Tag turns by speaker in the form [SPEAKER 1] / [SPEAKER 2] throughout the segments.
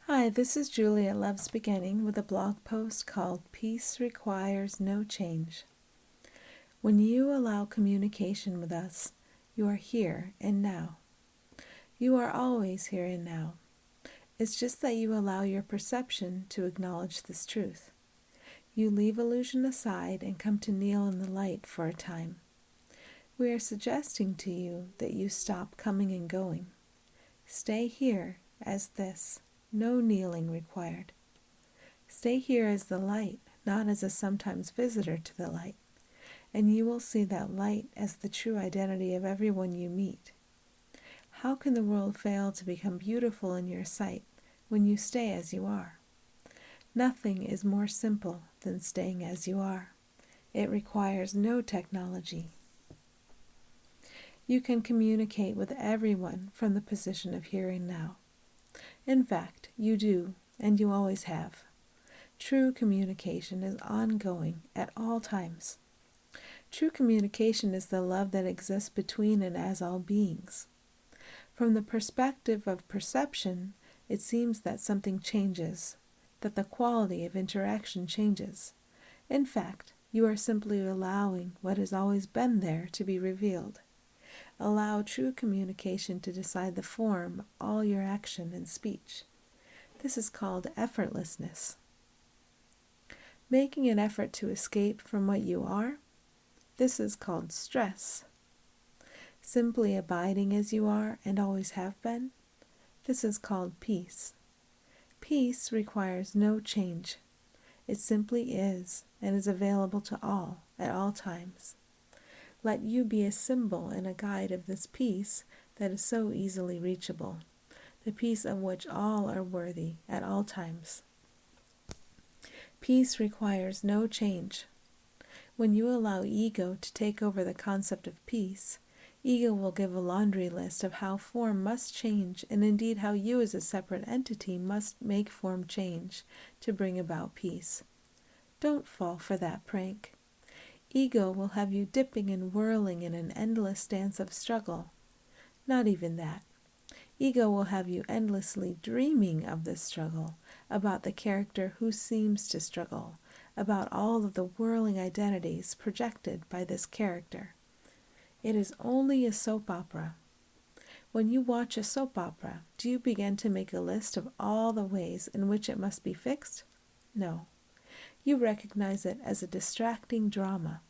[SPEAKER 1] Hi, this is Julia Loves Beginning with a blog post called Peace Requires No Change. When you allow communication with us, you are here and now. You are always here and now. It's just that you allow your perception to acknowledge this truth. You leave illusion aside and come to kneel in the light for a time. We are suggesting to you that you stop coming and going. Stay here as this. No kneeling required. Stay here as the light, not as a sometimes visitor to the light, and you will see that light as the true identity of everyone you meet. How can the world fail to become beautiful in your sight when you stay as you are? Nothing is more simple than staying as you are. It requires no technology. You can communicate with everyone from the position of here and now. In fact, you do, and you always have. True communication is ongoing at all times. True communication is the love that exists between and as all beings. From the perspective of perception, it seems that something changes, that the quality of interaction changes. In fact, you are simply allowing what has always been there to be revealed. Allow true communication to decide the form of all your action and speech. This is called effortlessness. Making an effort to escape from what you are, this is called stress. Simply abiding as you are and always have been, this is called peace. Peace requires no change. It simply is and is available to all at all times. Let you be a symbol and a guide of this peace that is so easily reachable, the peace of which all are worthy at all times. Peace requires no change. When you allow ego to take over the concept of peace, ego will give a laundry list of how form must change, and indeed how you as a separate entity must make form change to bring about peace. Don't fall for that prank. Ego will have you dipping and whirling in an endless dance of struggle. Not even that. Ego will have you endlessly dreaming of this struggle, about the character who seems to struggle, about all of the whirling identities projected by this character. It is only a soap opera. When you watch a soap opera, do you begin to make a list of all the ways in which it must be fixed? No. You recognize it as a distracting drama.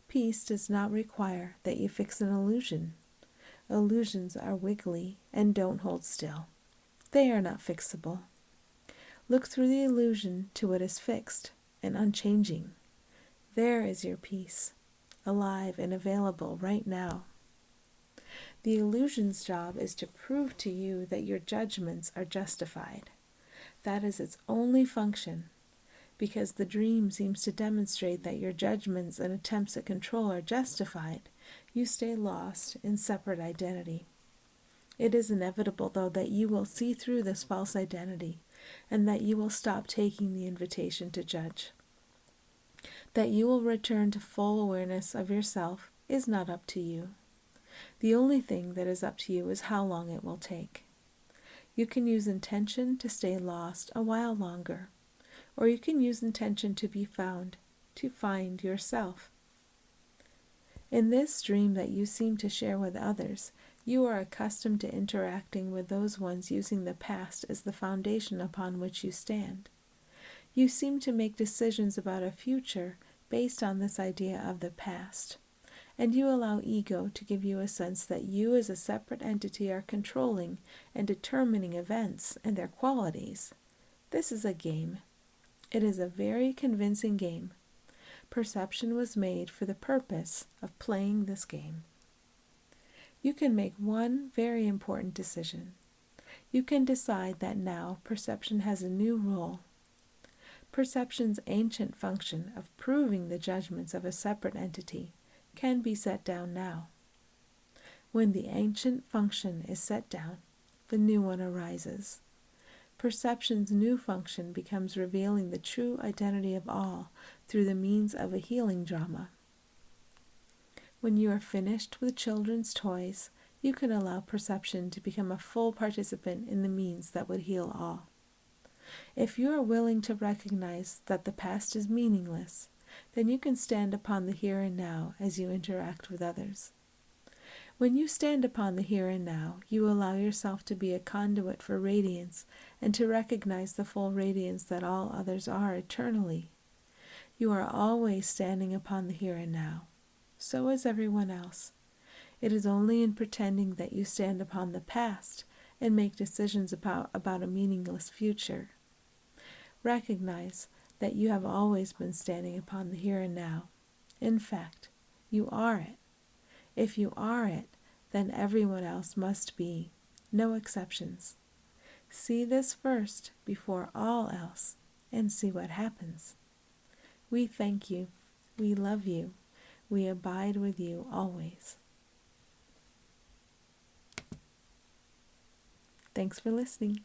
[SPEAKER 1] Peace does not require that you fix an illusion. Illusions are wiggly and don't hold still. They are not fixable. Look through the illusion to what is fixed and unchanging. There is your peace, alive and available right now. The illusion's job is to prove to you that your judgments are justified. That is its only function. Because the dream seems to demonstrate that your judgments and attempts at control are justified, you stay lost in separate identity. It is inevitable, though, that you will see through this false identity, and that you will stop taking the invitation to judge. That you will return to full awareness of yourself is not up to you. The only thing that is up to you is how long it will take. You can use intention to stay lost a while longer, or you can use intention to be found, to find yourself. In this dream that you seem to share with others, you are accustomed to interacting with those ones using the past as the foundation upon which you stand. You seem to make decisions about a future based on this idea of the past, and you allow ego to give you a sense that you as a separate entity are controlling and determining events and their qualities. This is a game. It is a very convincing game. Perception was made for the purpose of playing this game. You can make one very important decision. You can decide that now perception has a new role. Perception's ancient function of proving the judgments of a separate entity can be set down now. When the ancient function is set down, the new one arises. Perception's new function becomes revealing the true identity of all through the means of a healing drama. When you are finished with children's toys, you can allow perception to become a full participant in the means that would heal all. If you are willing to recognize that the past is meaningless, then you can stand upon the here and now as you interact with others. When you stand upon the here and now, you allow yourself to be a conduit for radiance and to recognize the full radiance that all others are eternally. You are always standing upon the here and now. So is everyone else. It is only in pretending that you stand upon the past and make decisions about a meaningless future. Recognize that you have always been standing upon the here and now. In fact, you are it. If you are it, then everyone else must be, no exceptions. See this first before all else, and see what happens. We thank you. We love you. We abide with you always. Thanks for listening.